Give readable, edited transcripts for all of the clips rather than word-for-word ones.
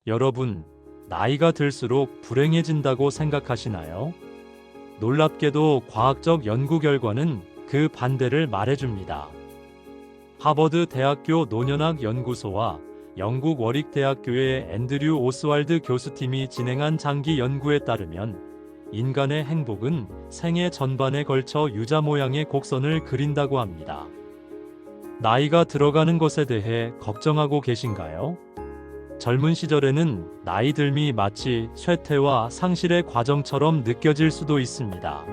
여러분, 나이가 들수록 불행해진다고 생각하시나요? 놀랍게도 과학적 연구 결과는 그 반대를 말해줍니다. 하버드 대학교 노년학 연구소와 영국 워릭 대학교의 앤드류 오스왈드 교수팀이 진행한 장기 연구에 따르면 인간의 행복은 생애 전반에 걸쳐 유자 모양의 곡선을 그린다고 합니다. 나이가 들어가는 것에 대해 걱정하고 계신가요? 젊은 시절에는 나이 들미 마치 쇠퇴와 상실의 과정처럼 느껴질 수도 있습니다.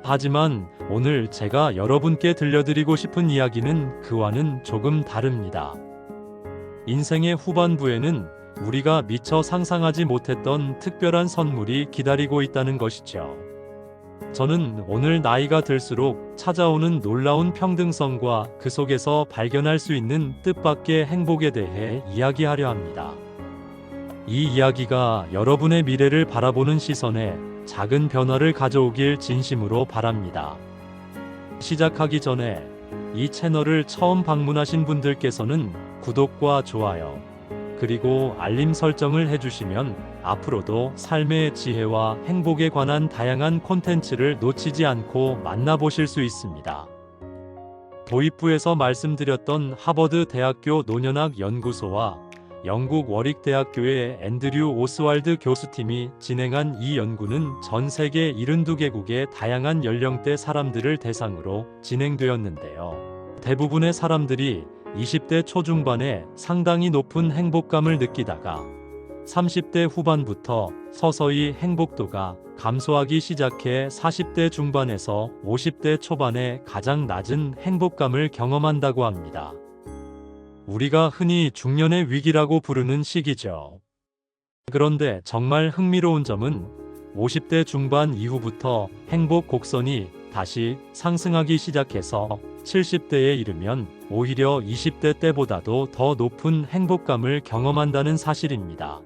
하지만 오늘 제가 여러분께 들려드리고 싶은 이야기는 그와는 조금 다릅니다. 인생의 후반부에는 우리가 미처 상상하지 못했던 특별한 선물이 기다리고 있다는 것이죠. 저는 오늘 나이가 들수록 찾아오는 놀라운 평등성과 그 속에서 발견할 수 있는 뜻밖의 행복에 대해 이야기하려 합니다. 이 이야기가 여러분의 미래를 바라보는 시선에 작은 변화를 가져오길 진심으로 바랍니다. 시작하기 전에 이 채널을 처음 방문하신 분들께서는 구독과 좋아요, 그리고 알림 설정을 해주시면 앞으로도 삶의 지혜와 행복에 관한 다양한 콘텐츠를 놓치지 않고 만나보실 수 있습니다. 도입부에서 말씀드렸던 하버드 대학교 노년학 연구소와 영국 워릭 대학교의 앤드류 오스왈드 교수팀이 진행한 이 연구는 전 세계 72개국의 다양한 연령대 사람들을 대상으로 진행되었는데요. 대부분의 사람들이 20대 초중반에 상당히 높은 행복감을 느끼다가 30대 후반부터 서서히 행복도가 감소하기 시작해 40대 중반에서 50대 초반에 가장 낮은 행복감을 경험한다고 합니다. 우리가 흔히 중년의 위기라고 부르는 시기죠. 그런데 정말 흥미로운 점은 50대 중반 이후부터 행복 곡선이 다시 상승하기 시작해서 70대에 이르면 오히려 20대 때보다도 더 높은 행복감을 경험한다는 사실입니다.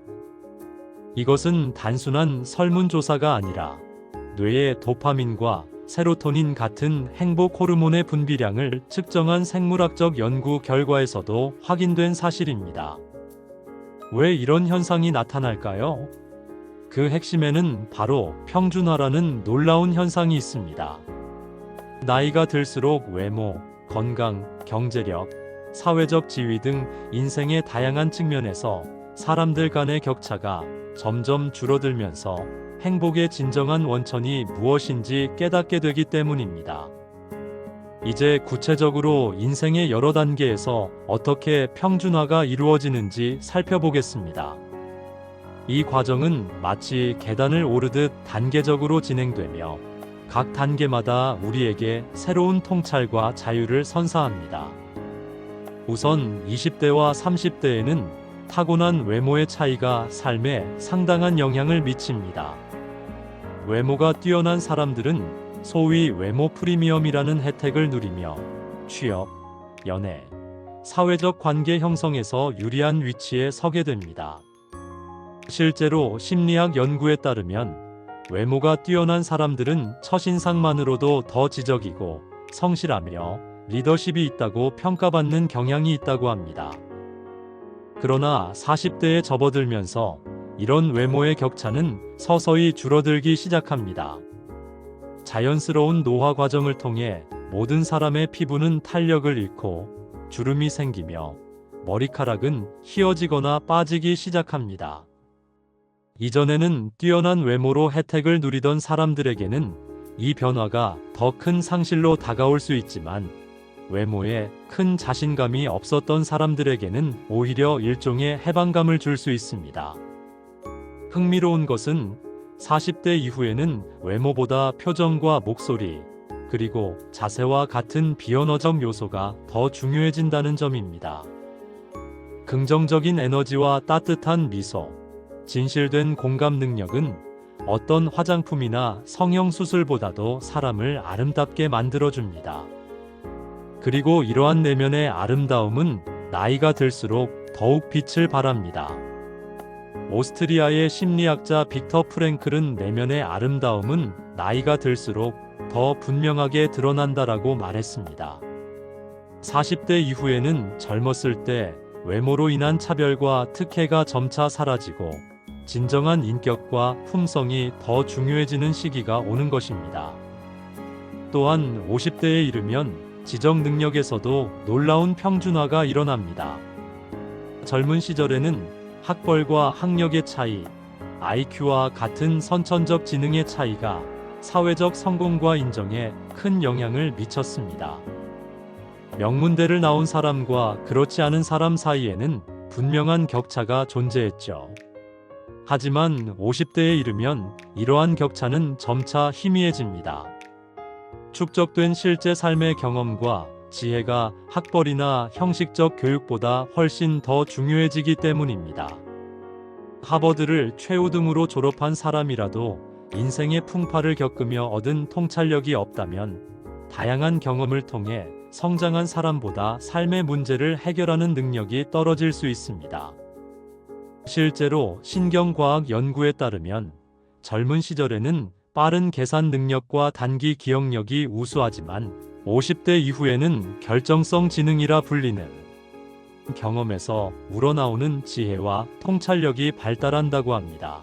이것은 단순한 설문조사가 아니라 뇌의 도파민과 세로토닌 같은 행복 호르몬의 분비량을 측정한 생물학적 연구 결과에서도 확인된 사실입니다. 왜 이런 현상이 나타날까요? 그 핵심에는 바로 평준화라는 놀라운 현상이 있습니다. 나이가 들수록 외모, 건강, 경제력, 사회적 지위 등 인생의 다양한 측면에서 사람들 간의 격차가 점점 줄어들면서 행복의 진정한 원천이 무엇인지 깨닫게 되기 때문입니다. 이제 구체적으로 인생의 여러 단계에서 어떻게 평준화가 이루어지는지 살펴보겠습니다. 이 과정은 마치 계단을 오르듯 단계적으로 진행되며 각 단계마다 우리에게 새로운 통찰과 자유를 선사합니다. 우선 20대와 30대에는 타고난 외모의 차이가 삶에 상당한 영향을 미칩니다. 외모가 뛰어난 사람들은 소위 외모 프리미엄이라는 혜택을 누리며 취업, 연애, 사회적 관계 형성에서 유리한 위치에 서게 됩니다. 실제로 심리학 연구에 따르면 외모가 뛰어난 사람들은 첫인상만으로도 더 지적이고 성실하며 리더십이 있다고 평가받는 경향이 있다고 합니다. 그러나 40대에 접어들면서 이런 외모의 격차는 서서히 줄어들기 시작합니다. 자연스러운 노화 과정을 통해 모든 사람의 피부는 탄력을 잃고 주름이 생기며 머리카락은 휘어지거나 빠지기 시작합니다. 이전에는 뛰어난 외모로 혜택을 누리던 사람들에게는 이 변화가 더 큰 상실로 다가올 수 있지만 외모에 큰 자신감이 없었던 사람들에게는 오히려 일종의 해방감을 줄 수 있습니다. 흥미로운 것은 40대 이후에는 외모보다 표정과 목소리, 그리고 자세와 같은 비언어적 요소가 더 중요해진다는 점입니다. 긍정적인 에너지와 따뜻한 미소, 진실된 공감 능력은 어떤 화장품이나 성형수술보다도 사람을 아름답게 만들어줍니다. 그리고 이러한 내면의 아름다움은 나이가 들수록 더욱 빛을 발합니다. 오스트리아의 심리학자 빅터 프랭클은 내면의 아름다움은 나이가 들수록 더 분명하게 드러난다라고 말했습니다. 40대 이후에는 젊었을 때 외모로 인한 차별과 특혜가 점차 사라지고 진정한 인격과 품성이 더 중요해지는 시기가 오는 것입니다. 또한 50대에 이르면 지적 능력에서도 놀라운 평준화가 일어납니다. 젊은 시절에는 학벌과 학력의 차이, IQ와 같은 선천적 지능의 차이가 사회적 성공과 인정에 큰 영향을 미쳤습니다. 명문대를 나온 사람과 그렇지 않은 사람 사이에는 분명한 격차가 존재했죠. 하지만 50대에 이르면 이러한 격차는 점차 희미해집니다. 축적된 실제 삶의 경험과 지혜가 학벌이나 형식적 교육보다 훨씬 더 중요해지기 때문입니다. 하버드를 최우등으로 졸업한 사람이라도 인생의 풍파를 겪으며 얻은 통찰력이 없다면 다양한 경험을 통해 성장한 사람보다 삶의 문제를 해결하는 능력이 떨어질 수 있습니다. 실제로 신경과학 연구에 따르면 젊은 시절에는 빠른 계산 능력과 단기 기억력이 우수하지만 50대 이후에는 결정성 지능이라 불리는 경험에서 우러나오는 지혜와 통찰력이 발달한다고 합니다.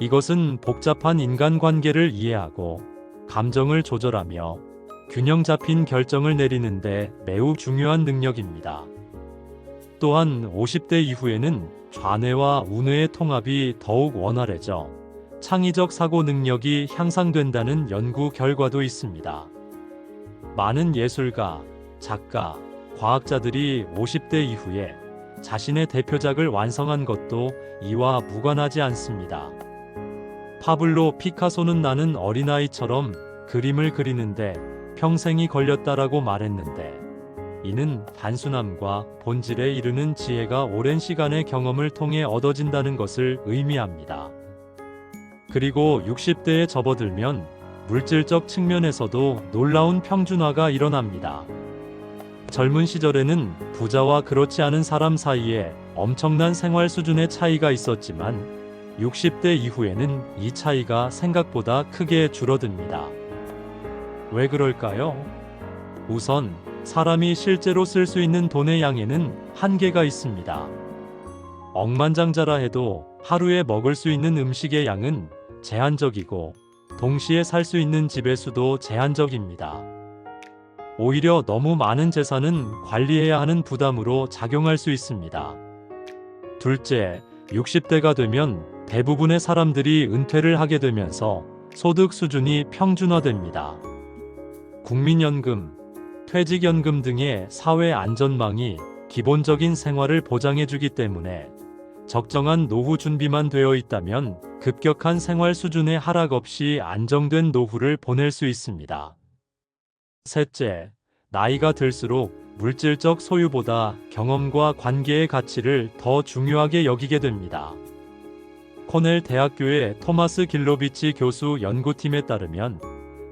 이것은 복잡한 인간관계를 이해하고 감정을 조절하며 균형 잡힌 결정을 내리는데 매우 중요한 능력입니다. 또한 50대 이후에는 좌뇌와 우뇌의 통합이 더욱 원활해져 창의적 사고 능력이 향상된다는 연구 결과도 있습니다. 많은 예술가, 작가, 과학자들이 50대 이후에 자신의 대표작을 완성한 것도 이와 무관하지 않습니다. 파블로 피카소는 나는 어린아이처럼 그림을 그리는데 평생이 걸렸다라고 말했는데, 이는 단순함과 본질에 이르는 지혜가 오랜 시간의 경험을 통해 얻어진다는 것을 의미합니다. 그리고 60대에 접어들면 물질적 측면에서도 놀라운 평준화가 일어납니다. 젊은 시절에는 부자와 그렇지 않은 사람 사이에 엄청난 생활 수준의 차이가 있었지만 60대 이후에는 이 차이가 생각보다 크게 줄어듭니다. 왜 그럴까요? 우선 사람이 실제로 쓸 수 있는 돈의 양에는 한계가 있습니다. 억만장자라 해도 하루에 먹을 수 있는 음식의 양은 제한적이고 동시에 살 수 있는 집의 수도 제한적입니다. 오히려 너무 많은 재산은 관리해야 하는 부담으로 작용할 수 있습니다. 둘째, 60대가 되면 대부분의 사람들이 은퇴를 하게 되면서 소득 수준이 평준화됩니다. 국민연금, 퇴직연금 등의 사회 안전망이 기본적인 생활을 보장해주기 때문에 적정한 노후 준비만 되어 있다면 급격한 생활 수준의 하락 없이 안정된 노후를 보낼 수 있습니다. 셋째, 나이가 들수록 물질적 소유보다 경험과 관계의 가치를 더 중요하게 여기게 됩니다. 코넬 대학교의 토마스 길로비치 교수 연구팀에 따르면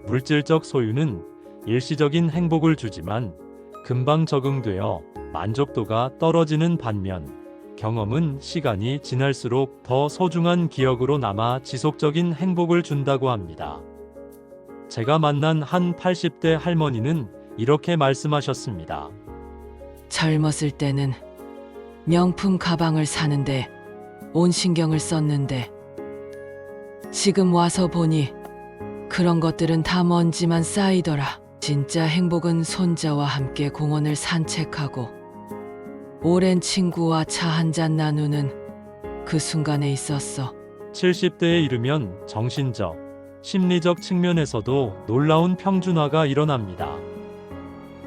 물질적 소유는 일시적인 행복을 주지만 금방 적응되어 만족도가 떨어지는 반면 경험은 시간이 지날수록 더 소중한 기억으로 남아 지속적인 행복을 준다고 합니다. 제가 만난 한 80대 할머니는 이렇게 말씀하셨습니다. 젊었을 때는 명품 가방을 사는데 온 신경을 썼는데 지금 와서 보니 그런 것들은 다 먼지만 쌓이더라. 진짜 행복은 손자와 함께 공원을 산책하고 오랜 친구와 차 한잔 나누는 그 순간에 있었어. 70대에 이르면 정신적, 심리적 측면에서도 놀라운 평준화가 일어납니다.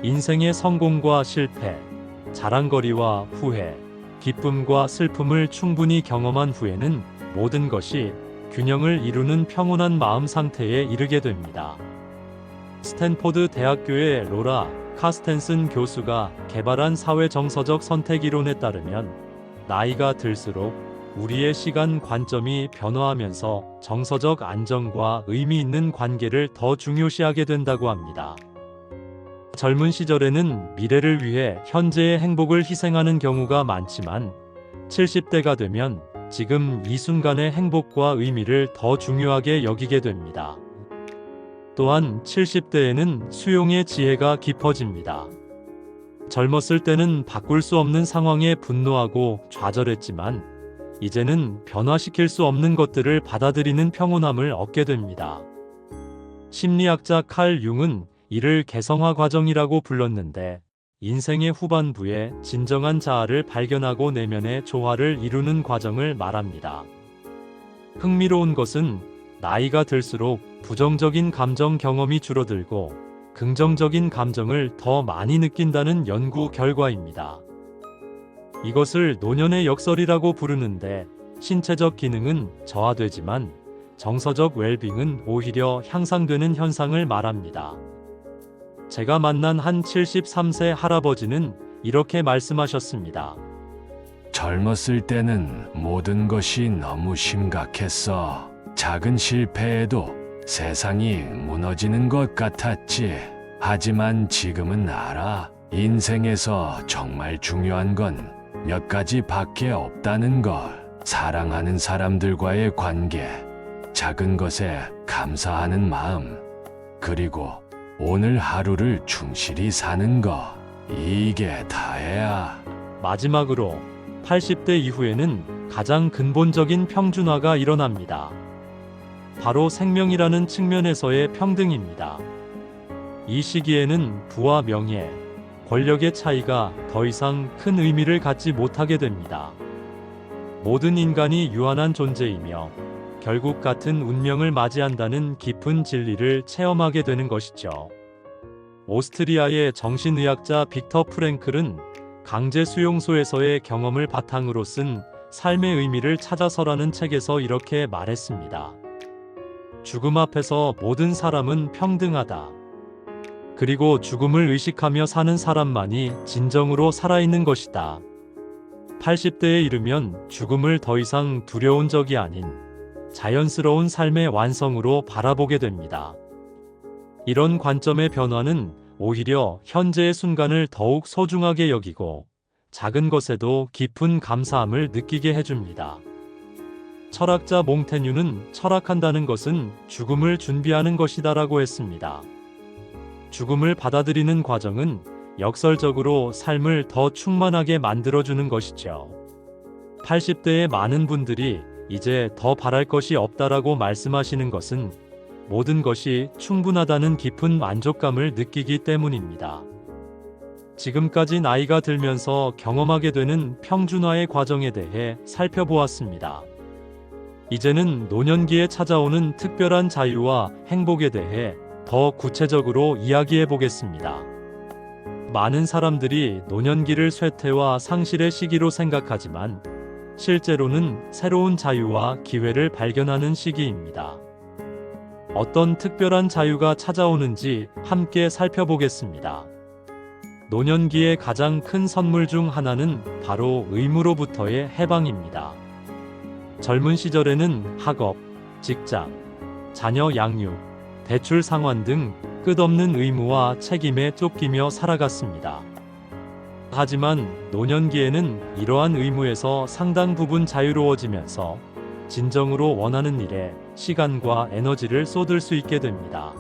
인생의 성공과 실패, 자랑거리와 후회, 기쁨과 슬픔을 충분히 경험한 후에는 모든 것이 균형을 이루는 평온한 마음 상태에 이르게 됩니다. 스탠포드 대학교의 로라 카스텐슨 교수가 개발한 사회 정서적 선택 이론에 따르면 나이가 들수록 우리의 시간 관점이 변화하면서 정서적 안정과 의미 있는 관계를 더 중요시하게 된다고 합니다. 젊은 시절에는 미래를 위해 현재의 행복을 희생하는 경우가 많지만 70대가 되면 지금 이 순간의 행복과 의미를 더 중요하게 여기게 됩니다. 또한 70대에는 수용의 지혜가 깊어집니다. 젊었을 때는 바꿀 수 없는 상황에 분노하고 좌절했지만 이제는 변화시킬 수 없는 것들을 받아들이는 평온함을 얻게 됩니다. 심리학자 칼 융은 이를 개성화 과정이라고 불렀는데, 인생의 후반부에 진정한 자아를 발견하고 내면의 조화를 이루는 과정을 말합니다. 흥미로운 것은 나이가 들수록 부정적인 감정 경험이 줄어들고 긍정적인 감정을 더 많이 느낀다는 연구 결과입니다. 이것을 노년의 역설이라고 부르는데, 신체적 기능은 저하되지만 정서적 웰빙은 오히려 향상되는 현상을 말합니다. 제가 만난 한 73세 할아버지는 이렇게 말씀하셨습니다. 젊었을 때는 모든 것이 너무 심각했어. 작은 실패에도 세상이 무너지는 것 같았지. 하지만 지금은 알아. 인생에서 정말 중요한 건 몇 가지밖에 없다는 걸. 사랑하는 사람들과의 관계, 작은 것에 감사하는 마음, 그리고 오늘 하루를 충실히 사는 거. 이게 다야. 마지막으로 80대 이후에는 가장 근본적인 평준화가 일어납니다. 바로 생명이라는 측면에서의 평등입니다. 이 시기에는 부와 명예, 권력의 차이가 더 이상 큰 의미를 갖지 못하게 됩니다. 모든 인간이 유한한 존재이며 결국 같은 운명을 맞이한다는 깊은 진리를 체험하게 되는 것이죠. 오스트리아의 정신의학자 빅터 프랭클은 강제 수용소에서의 경험을 바탕으로 쓴 삶의 의미를 찾아서라는 책에서 이렇게 말했습니다. 죽음 앞에서 모든 사람은 평등하다. 그리고 죽음을 의식하며 사는 사람만이 진정으로 살아있는 것이다. 80대에 이르면 죽음을 더 이상 두려운 적이 아닌 자연스러운 삶의 완성으로 바라보게 됩니다. 이런 관점의 변화는 오히려 현재의 순간을 더욱 소중하게 여기고 작은 것에도 깊은 감사함을 느끼게 해줍니다. 철학자 몽테뉴는 철학한다는 것은 죽음을 준비하는 것이다라고 했습니다. 죽음을 받아들이는 과정은 역설적으로 삶을 더 충만하게 만들어주는 것이죠. 80대의 많은 분들이 이제 더 바랄 것이 없다라고 말씀하시는 것은 모든 것이 충분하다는 깊은 만족감을 느끼기 때문입니다. 지금까지 나이가 들면서 경험하게 되는 평준화의 과정에 대해 살펴보았습니다. 이제는 노년기에 찾아오는 특별한 자유와 행복에 대해 더 구체적으로 이야기해 보겠습니다. 많은 사람들이 노년기를 쇠퇴와 상실의 시기로 생각하지만 실제로는 새로운 자유와 기회를 발견하는 시기입니다. 어떤 특별한 자유가 찾아오는지 함께 살펴보겠습니다. 노년기의 가장 큰 선물 중 하나는 바로 의무로부터의 해방입니다. 젊은 시절에는 학업, 직장, 자녀 양육, 대출 상환 등 끝없는 의무와 책임에 쫓기며 살아갔습니다. 하지만 노년기에는 이러한 의무에서 상당 부분 자유로워지면서 진정으로 원하는 일에 시간과 에너지를 쏟을 수 있게 됩니다.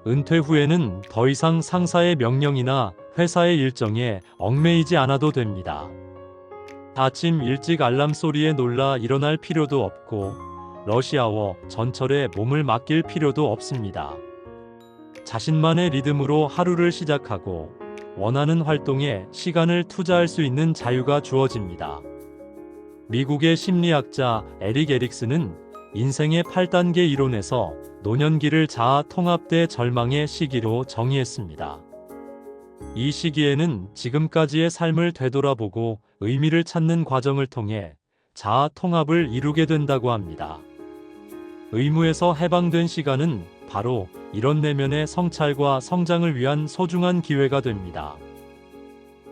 은퇴 후에는 더 이상 상사의 명령이나 회사의 일정에 얽매이지 않아도 됩니다. 아침 일찍 알람 소리에 놀라 일어날 필요도 없고 러시아워 전철에 몸을 맡길 필요도 없습니다. 자신만의 리듬으로 하루를 시작하고 원하는 활동에 시간을 투자할 수 있는 자유가 주어집니다. 미국의 심리학자 에릭 에릭슨은 인생의 8단계 이론에서 노년기를 자아 통합대 절망의 시기로 정의했습니다. 이 시기에는 지금까지의 삶을 되돌아보고 의미를 찾는 과정을 통해 자아 통합을 이루게 된다고 합니다. 의무에서 해방된 시간은 바로 이런 내면의 성찰과 성장을 위한 소중한 기회가 됩니다.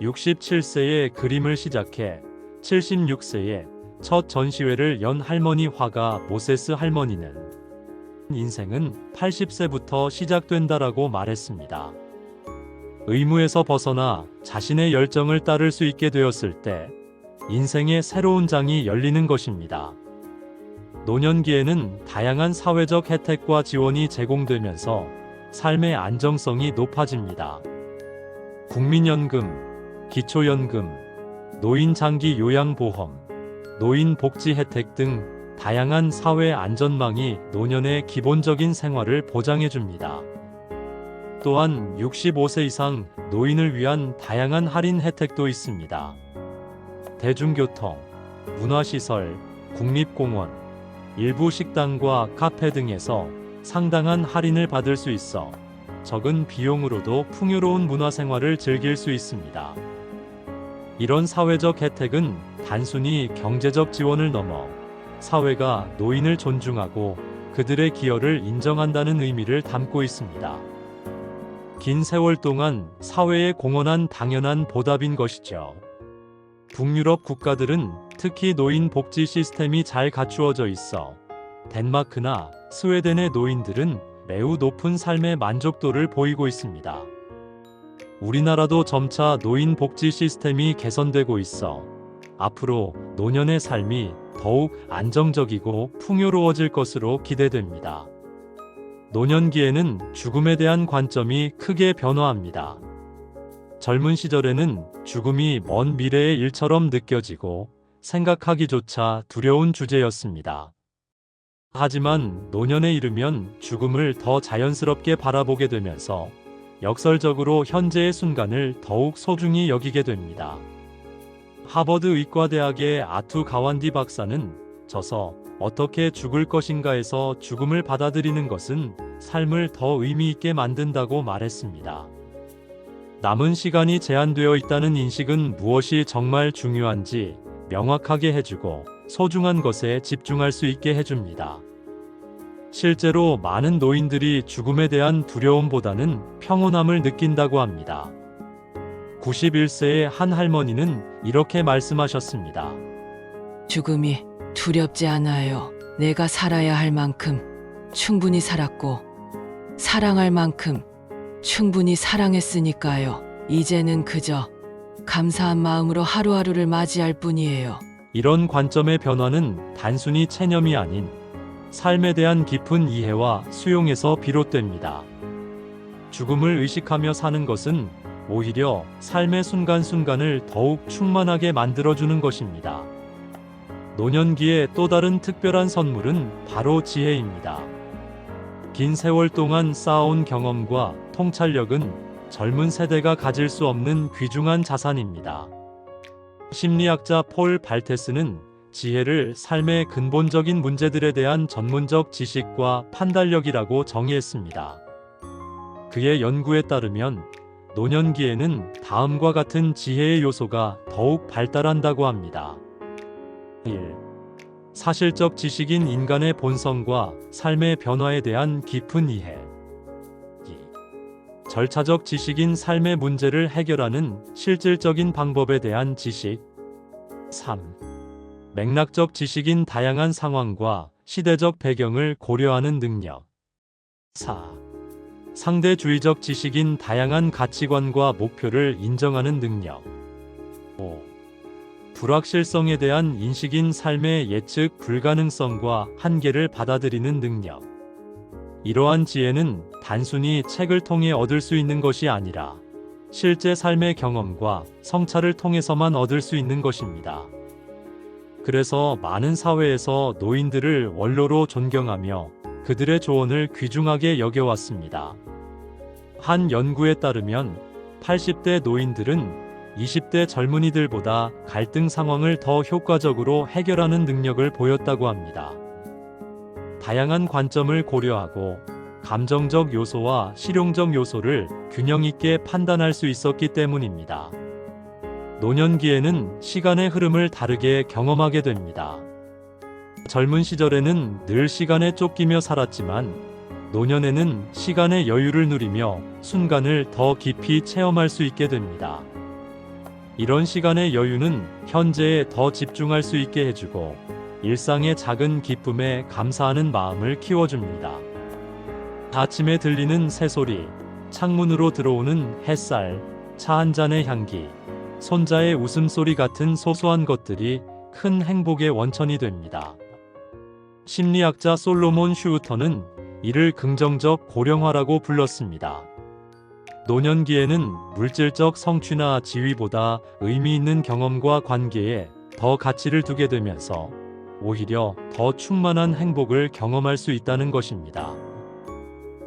67세에 그림을 시작해 76세에 첫 전시회를 연 할머니 화가 모세스 할머니는 인생은 80세부터 시작된다라고 말했습니다. 의무에서 벗어나 자신의 열정을 따를 수 있게 되었을 때 인생의 새로운 장이 열리는 것입니다. 노년기에는 다양한 사회적 혜택과 지원이 제공되면서 삶의 안정성이 높아집니다. 국민연금, 기초연금, 노인장기 요양보험, 노인복지 혜택 등 다양한 사회 안전망이 노년의 기본적인 생활을 보장해 줍니다. 또한 65세 이상 노인을 위한 다양한 할인 혜택도 있습니다. 대중교통, 문화시설, 국립공원, 일부 식당과 카페 등에서 상당한 할인을 받을 수 있어 적은 비용으로도 풍요로운 문화생활을 즐길 수 있습니다. 이런 사회적 혜택은 단순히 경제적 지원을 넘어 사회가 노인을 존중하고 그들의 기여를 인정한다는 의미를 담고 있습니다. 긴 세월 동안 사회에 공헌한 당연한 보답인 것이죠. 북유럽 국가들은 특히 노인 복지 시스템이 잘 갖추어져 있어 덴마크나 스웨덴의 노인들은 매우 높은 삶의 만족도를 보이고 있습니다. 우리나라도 점차 노인 복지 시스템이 개선되고 있어 앞으로 노년의 삶이 더욱 안정적이고 풍요로워질 것으로 기대됩니다. 노년기에는 죽음에 대한 관점이 크게 변화합니다. 젊은 시절에는 죽음이 먼 미래의 일처럼 느껴지고 생각하기조차 두려운 주제였습니다. 하지만 노년에 이르면 죽음을 더 자연스럽게 바라보게 되면서 역설적으로 현재의 순간을 더욱 소중히 여기게 됩니다. 하버드 의과대학의 아투 가완디 박사는 저서 어떻게 죽을 것인가에서 죽음을 받아들이는 것은 삶을 더 의미 있게 만든다고 말했습니다. 남은 시간이 제한되어 있다는 인식은 무엇이 정말 중요한지 명확하게 해주고 소중한 것에 집중할 수 있게 해줍니다. 실제로 많은 노인들이 죽음에 대한 두려움보다는 평온함을 느낀다고 합니다. 91세의 한 할머니는 이렇게 말씀하셨습니다. 죽음이 두렵지 않아요. 내가 살아야 할 만큼 충분히 살았고 사랑할 만큼 충분히 사랑했으니까요. 이제는 그저 감사한 마음으로 하루하루를 맞이할 뿐이에요. 이런 관점의 변화는 단순히 체념이 아닌 삶에 대한 깊은 이해와 수용에서 비롯됩니다. 죽음을 의식하며 사는 것은 오히려 삶의 순간순간을 더욱 충만하게 만들어주는 것입니다. 노년기의 또 다른 특별한 선물은 바로 지혜입니다. 긴 세월 동안 쌓아온 경험과 통찰력은 젊은 세대가 가질 수 없는 귀중한 자산입니다. 심리학자 폴 발테스는 지혜를 삶의 근본적인 문제들에 대한 전문적 지식과 판단력이라고 정의했습니다. 그의 연구에 따르면 노년기에는 다음과 같은 지혜의 요소가 더욱 발달한다고 합니다. 1. 사실적 지식인 인간의 본성과 삶의 변화에 대한 깊은 이해. 2. 절차적 지식인 삶의 문제를 해결하는 실질적인 방법에 대한 지식. 3. 맥락적 지식인 다양한 상황과 시대적 배경을 고려하는 능력. 4. 상대주의적 지식인 다양한 가치관과 목표를 인정하는 능력. 5. 불확실성에 대한 인식인 삶의 예측 불가능성과 한계를 받아들이는 능력. 이러한 지혜는 단순히 책을 통해 얻을 수 있는 것이 아니라 실제 삶의 경험과 성찰을 통해서만 얻을 수 있는 것입니다. 그래서 많은 사회에서 노인들을 원로로 존경하며 그들의 조언을 귀중하게 여겨왔습니다. 한 연구에 따르면 80대 노인들은 20대 젊은이들보다 갈등 상황을 더 효과적으로 해결하는 능력을 보였다고 합니다. 다양한 관점을 고려하고 감정적 요소와 실용적 요소를 균형 있게 판단할 수 있었기 때문입니다. 노년기에는 시간의 흐름을 다르게 경험하게 됩니다. 젊은 시절에는 늘 시간에 쫓기며 살았지만 노년에는 시간의 여유를 누리며 순간을 더 깊이 체험할 수 있게 됩니다. 이런 시간의 여유는 현재에 더 집중할 수 있게 해주고 일상의 작은 기쁨에 감사하는 마음을 키워줍니다. 아침에 들리는 새소리, 창문으로 들어오는 햇살, 차 한 잔의 향기, 손자의 웃음소리 같은 소소한 것들이 큰 행복의 원천이 됩니다. 심리학자 솔로몬 슈우터는 이를 긍정적 고령화라고 불렀습니다. 노년기에는 물질적 성취나 지위보다 의미 있는 경험과 관계에 더 가치를 두게 되면서 오히려 더 충만한 행복을 경험할 수 있다는 것입니다.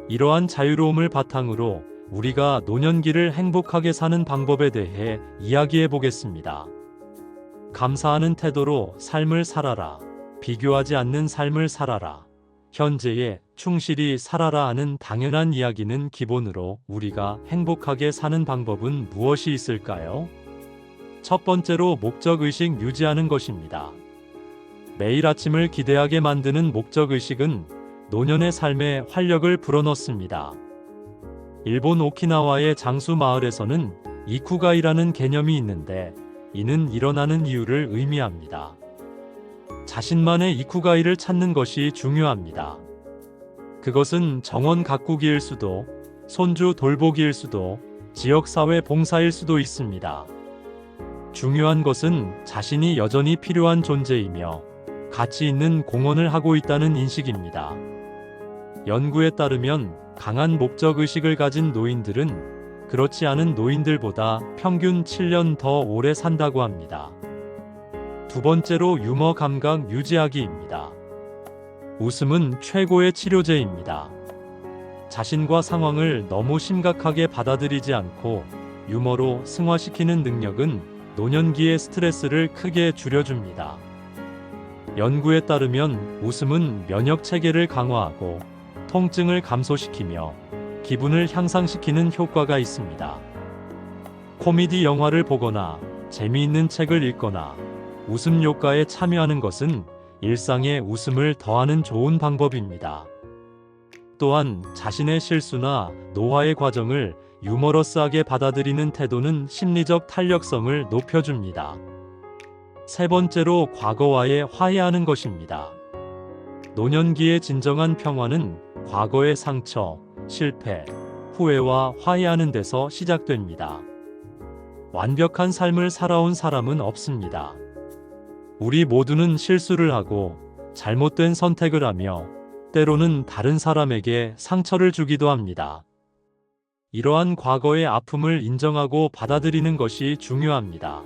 이러한 자유로움을 바탕으로 우리가 노년기를 행복하게 사는 방법에 대해 이야기해 보겠습니다. 감사하는 태도로 삶을 살아라. 비교하지 않는 삶을 살아라. 현재에 충실히 살아라 하는 당연한 이야기는 기본으로 우리가 행복하게 사는 방법은 무엇이 있을까요? 첫 번째로 목적의식 유지하는 것입니다. 매일 아침을 기대하게 만드는 목적의식은 노년의 삶에 활력을 불어넣습니다. 일본 오키나와의 장수 마을에서는 이쿠가이라는 개념이 있는데 이는 일어나는 이유를 의미합니다. 자신만의 이쿠가이를 찾는 것이 중요합니다. 그것은 정원 가꾸기일 수도, 손주 돌보기일 수도, 지역사회 봉사일 수도 있습니다. 중요한 것은 자신이 여전히 필요한 존재이며 가치 있는 공헌을 하고 있다는 인식입니다. 연구에 따르면 강한 목적의식을 가진 노인들은 그렇지 않은 노인들보다 평균 7년 더 오래 산다고 합니다. 두 번째로 유머 감각 유지하기입니다. 웃음은 최고의 치료제입니다. 자신과 상황을 너무 심각하게 받아들이지 않고 유머로 승화시키는 능력은 노년기의 스트레스를 크게 줄여줍니다. 연구에 따르면 웃음은 면역 체계를 강화하고 통증을 감소시키며 기분을 향상시키는 효과가 있습니다. 코미디 영화를 보거나 재미있는 책을 읽거나 웃음 효과에 참여하는 것은 일상에 웃음을 더하는 좋은 방법입니다. 또한 자신의 실수나 노화의 과정을 유머러스하게 받아들이는 태도는 심리적 탄력성을 높여줍니다. 세 번째로 과거와의 화해하는 것입니다. 노년기의 진정한 평화는 과거의 상처, 실패, 후회와 화해하는 데서 시작됩니다. 완벽한 삶을 살아온 사람은 없습니다. 우리 모두는 실수를 하고 잘못된 선택을 하며 때로는 다른 사람에게 상처를 주기도 합니다. 이러한 과거의 아픔을 인정하고 받아들이는 것이 중요합니다.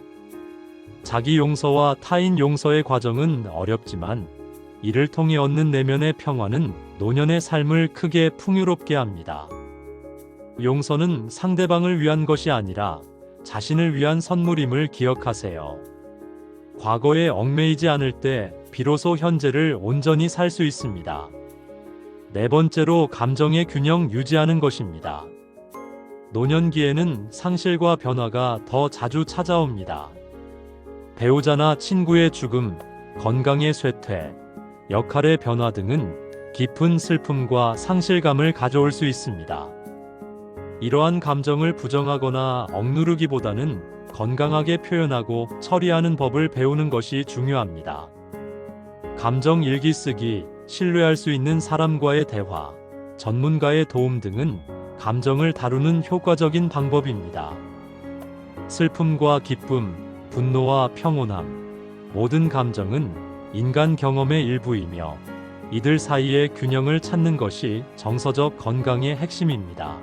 자기 용서와 타인 용서의 과정은 어렵지만 이를 통해 얻는 내면의 평화는 노년의 삶을 크게 풍요롭게 합니다. 용서는 상대방을 위한 것이 아니라 자신을 위한 선물임을 기억하세요. 과거에 얽매이지 않을 때 비로소 현재를 온전히 살 수 있습니다. 네 번째로 감정의 균형 유지하는 것입니다. 노년기에는 상실과 변화가 더 자주 찾아옵니다. 배우자나 친구의 죽음, 건강의 쇠퇴, 역할의 변화 등은 깊은 슬픔과 상실감을 가져올 수 있습니다. 이러한 감정을 부정하거나 억누르기보다는 건강하게 표현하고 처리하는 법을 배우는 것이 중요합니다. 감정 일기 쓰기, 신뢰할 수 있는 사람과의 대화, 전문가의 도움 등은 감정을 다루는 효과적인 방법입니다. 슬픔과 기쁨, 분노와 평온함, 모든 감정은 인간 경험의 일부이며 이들 사이의 균형을 찾는 것이 정서적 건강의 핵심입니다.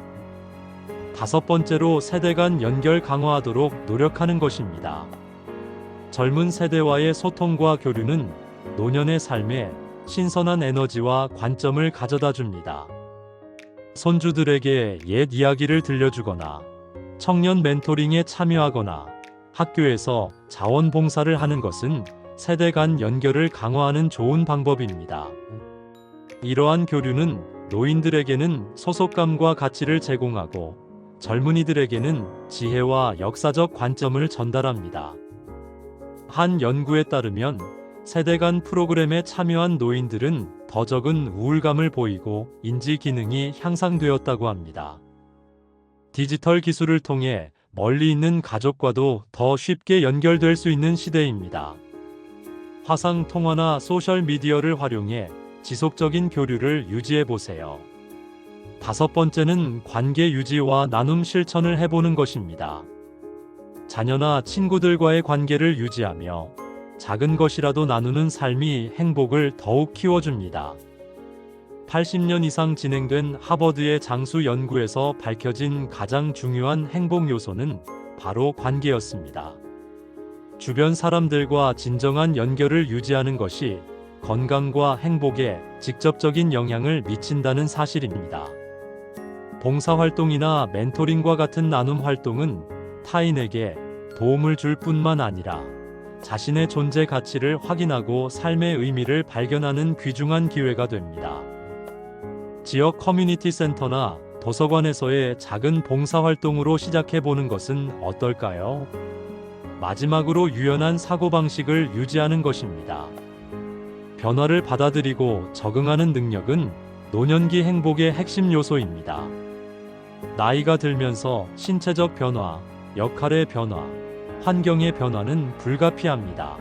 다섯 번째로 세대 간 연결 강화하도록 노력하는 것입니다. 젊은 세대와의 소통과 교류는 노년의 삶에 신선한 에너지와 관점을 가져다 줍니다. 손주들에게 옛 이야기를 들려주거나 청년 멘토링에 참여하거나 학교에서 자원봉사를 하는 것은 세대 간 연결을 강화하는 좋은 방법입니다. 이러한 교류는 노인들에게는 소속감과 가치를 제공하고 젊은이들에게는 지혜와 역사적 관점을 전달합니다. 한 연구에 따르면 세대 간 프로그램에 참여한 노인들은 더 적은 우울감을 보이고 인지 기능이 향상되었다고 합니다. 디지털 기술을 통해 멀리 있는 가족과도 더 쉽게 연결될 수 있는 시대입니다. 화상 통화나 소셜 미디어를 활용해 지속적인 교류를 유지해 보세요. 다섯 번째는 관계 유지와 나눔 실천을 해보는 것입니다. 자녀나 친구들과의 관계를 유지하며 작은 것이라도 나누는 삶이 행복을 더욱 키워줍니다. 80년 이상 진행된 하버드의 장수 연구에서 밝혀진 가장 중요한 행복 요소는 바로 관계였습니다. 주변 사람들과 진정한 연결을 유지하는 것이 건강과 행복에 직접적인 영향을 미친다는 사실입니다. 봉사활동이나 멘토링과 같은 나눔 활동은 타인에게 도움을 줄 뿐만 아니라 자신의 존재 가치를 확인하고 삶의 의미를 발견하는 귀중한 기회가 됩니다. 지역 커뮤니티 센터나 도서관에서의 작은 봉사활동으로 시작해보는 것은 어떨까요? 마지막으로 유연한 사고방식을 유지하는 것입니다. 변화를 받아들이고 적응하는 능력은 노년기 행복의 핵심 요소입니다. 나이가 들면서 신체적 변화, 역할의 변화, 환경의 변화는 불가피합니다.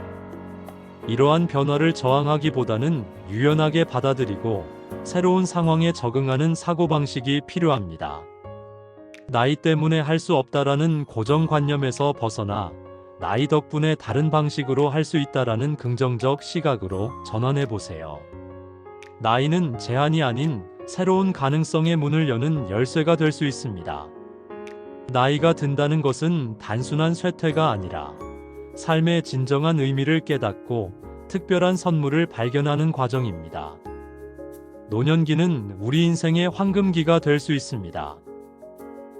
이러한 변화를 저항하기보다는 유연하게 받아들이고 새로운 상황에 적응하는 사고방식이 필요합니다. 나이 때문에 할 수 없다라는 고정관념에서 벗어나 나이 덕분에 다른 방식으로 할 수 있다라는 긍정적 시각으로 전환해 보세요. 나이는 제한이 아닌 새로운 가능성의 문을 여는 열쇠가 될 수 있습니다. 나이가 든다는 것은 단순한 쇠퇴가 아니라 삶의 진정한 의미를 깨닫고 특별한 선물을 발견하는 과정입니다. 노년기는 우리 인생의 황금기가 될 수 있습니다.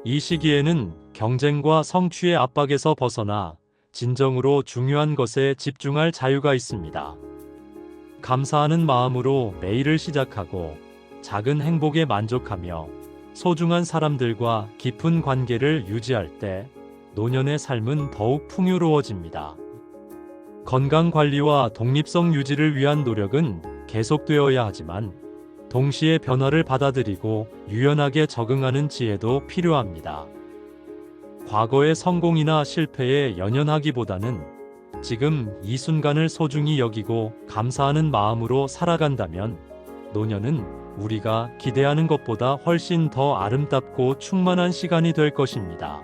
이 시기에는 경쟁과 성취의 압박에서 벗어나 진정으로 중요한 것에 집중할 자유가 있습니다. 감사하는 마음으로 매일을 시작하고 작은 행복에 만족하며 소중한 사람들과 깊은 관계를 유지할 때 노년의 삶은 더욱 풍요로워집니다. 건강 관리와 독립성 유지를 위한 노력은 계속되어야 하지만 동시에 변화를 받아들이고 유연하게 적응하는 지혜도 필요합니다. 과거의 성공이나 실패에 연연하기보다는 지금 이 순간을 소중히 여기고 감사하는 마음으로 살아간다면 노년은 우리가 기대하는 것보다 훨씬 더 아름답고 충만한 시간이 될 것입니다.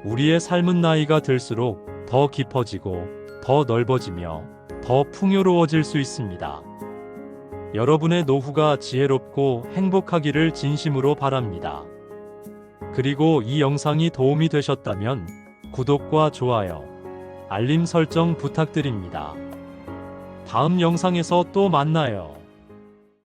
우리의 삶은 나이가 들수록 더 깊어지고 더 넓어지며 더 풍요로워질 수 있습니다. 여러분의 노후가 지혜롭고 행복하기를 진심으로 바랍니다. 그리고 이 영상이 도움이 되셨다면 구독과 좋아요, 알림 설정 부탁드립니다. 다음 영상에서 또 만나요.